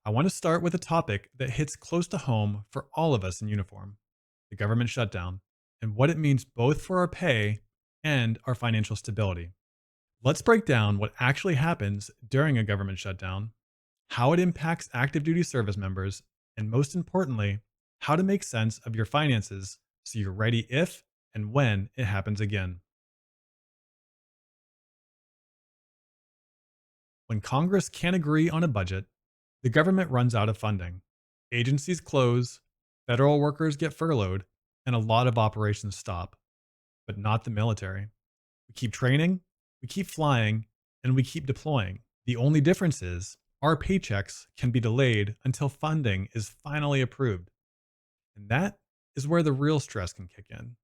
I want to start with a topic that hits close to home for all of us in uniform: the government shutdown, and what it means both for our pay and our financial stability. Let's break down what actually happens during a government shutdown, how it impacts active duty service members, and most importantly, how to make sense of your finances so you're ready if and when it happens again. When Congress can't agree on a budget, the government runs out of funding. Agencies close, federal workers get furloughed, and a lot of operations stop, but not the military. We keep training, we keep flying, and we keep deploying. The only difference is our paychecks can be delayed until funding is finally approved. And that is where the real stress can kick in.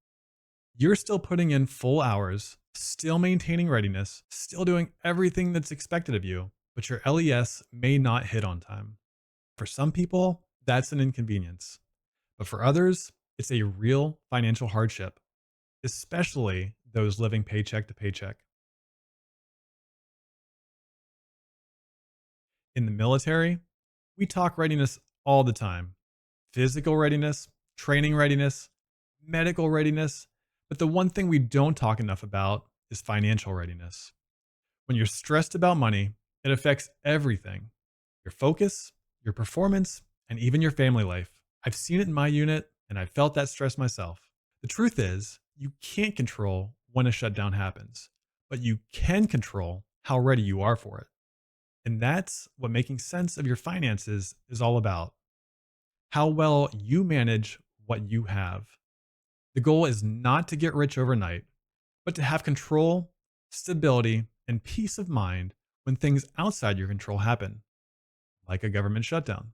You're still putting in full hours, still maintaining readiness, still doing everything that's expected of you, but your LES may not hit on time. For some people, that's an inconvenience, but for others, it's a real financial hardship, especially those living paycheck to paycheck. In the military, we talk readiness all the time: physical readiness, training readiness, medical readiness. But the one thing we don't talk enough about is financial readiness. When you're stressed about money, it affects everything: your focus, your performance, and even your family life. I've seen it in my unit, and I've felt that stress myself. The truth is, you can't control when a shutdown happens, but you can control how ready you are for it. And that's what making sense of your finances is all about: how well you manage what you have. The goal is not to get rich overnight, but to have control, stability, and peace of mind when things outside your control happen, like a government shutdown.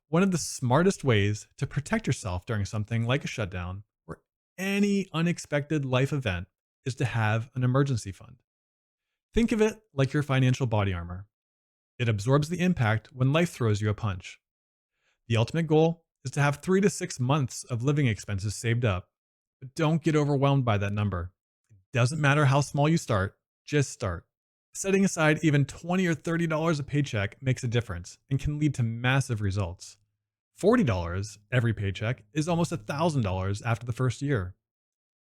One of the smartest ways to protect yourself during something like a shutdown or any unexpected life event is to have an emergency fund. Think of it like your financial body armor. It absorbs the impact when life throws you a punch. The ultimate goal is to have 3 to 6 months of living expenses saved up, but don't get overwhelmed by that number. It doesn't matter how small you start, just start. Setting aside even $20 or $30 a paycheck makes a difference and can lead to massive results. $40 every paycheck is almost $1,000 after the first year.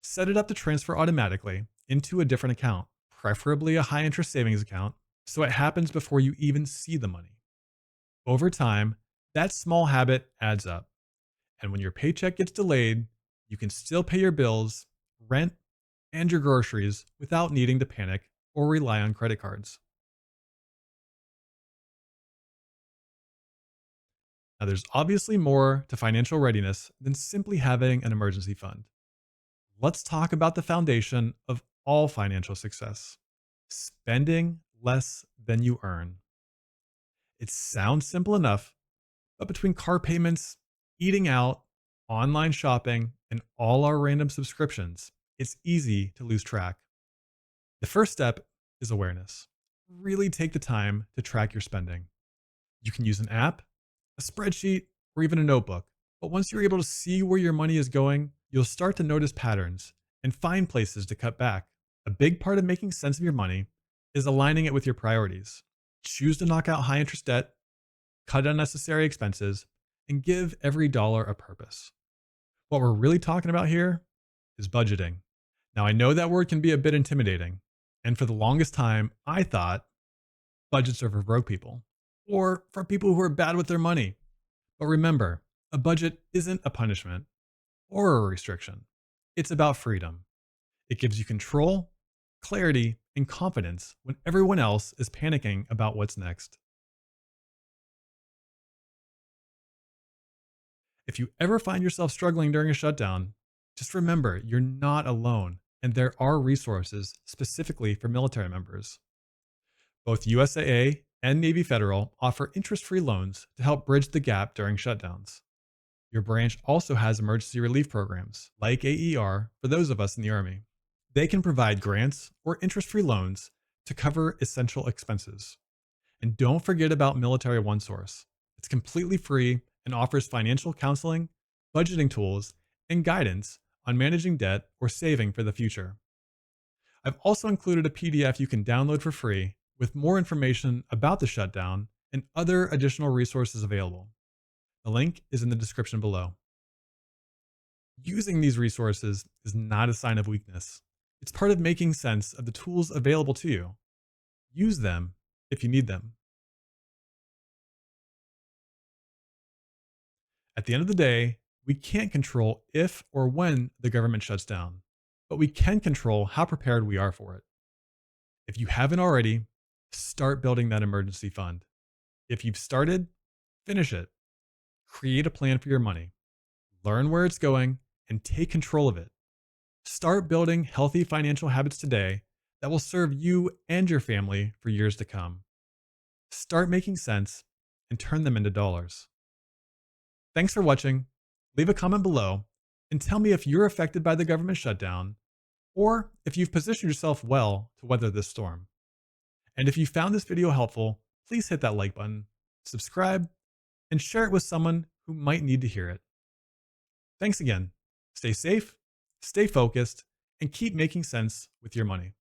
Set it up to transfer automatically into a different account, preferably a high interest savings account, so it happens before you even see the money. Over time, that small habit adds up. And when your paycheck gets delayed, you can still pay your bills, rent, and your groceries without needing to panic or rely on credit cards. Now, there's obviously more to financial readiness than simply having an emergency fund. Let's talk about the foundation of all financial success: spending less than you earn. It sounds simple enough, but between car payments, eating out, online shopping, and all our random subscriptions, it's easy to lose track. The first step is awareness. Really take the time to track your spending. You can use an app, a spreadsheet, or even a notebook. But once you're able to see where your money is going, you'll start to notice patterns and find places to cut back. A big part of making sense of your money is aligning it with your priorities. Choose to knock out high interest debt, cut unnecessary expenses, and give every dollar a purpose. What we're really talking about here is budgeting. Now, I know that word can be a bit intimidating, and for the longest time, I thought budgets are for broke people or for people who are bad with their money. But remember, a budget isn't a punishment or a restriction. It's about freedom. It gives you control, clarity, and confidence when everyone else is panicking about what's next. If you ever find yourself struggling during a shutdown, just remember you're not alone, and there are resources specifically for military members. Both USAA and Navy Federal offer interest free loans to help bridge the gap during shutdowns. Your branch also has emergency relief programs, like AER, for those of us in the Army. They can provide grants or interest free loans to cover essential expenses. And don't forget about Military One Source. It's completely free and offers financial counseling, budgeting tools, and guidance on managing debt or saving for the future. I've also included a PDF you can download for free with more information about the shutdown and other additional resources available. The link is in the description below. Using these resources is not a sign of weakness. It's part of making sense of the tools available to you. Use them if you need them. At the end of the day, we can't control if or when the government shuts down, but we can control how prepared we are for it. If you haven't already, start building that emergency fund. If you've started, finish it. Create a plan for your money. Learn where it's going and take control of it. Start building healthy financial habits today that will serve you and your family for years to come. Start making sense and turn them into dollars. Thanks for watching. Leave a comment below and tell me if you're affected by the government shutdown or if you've positioned yourself well to weather this storm. And if you found this video helpful, please hit that like button, subscribe, and share it with someone who might need to hear it. Thanks again. Stay safe, stay focused, and keep making sense with your money.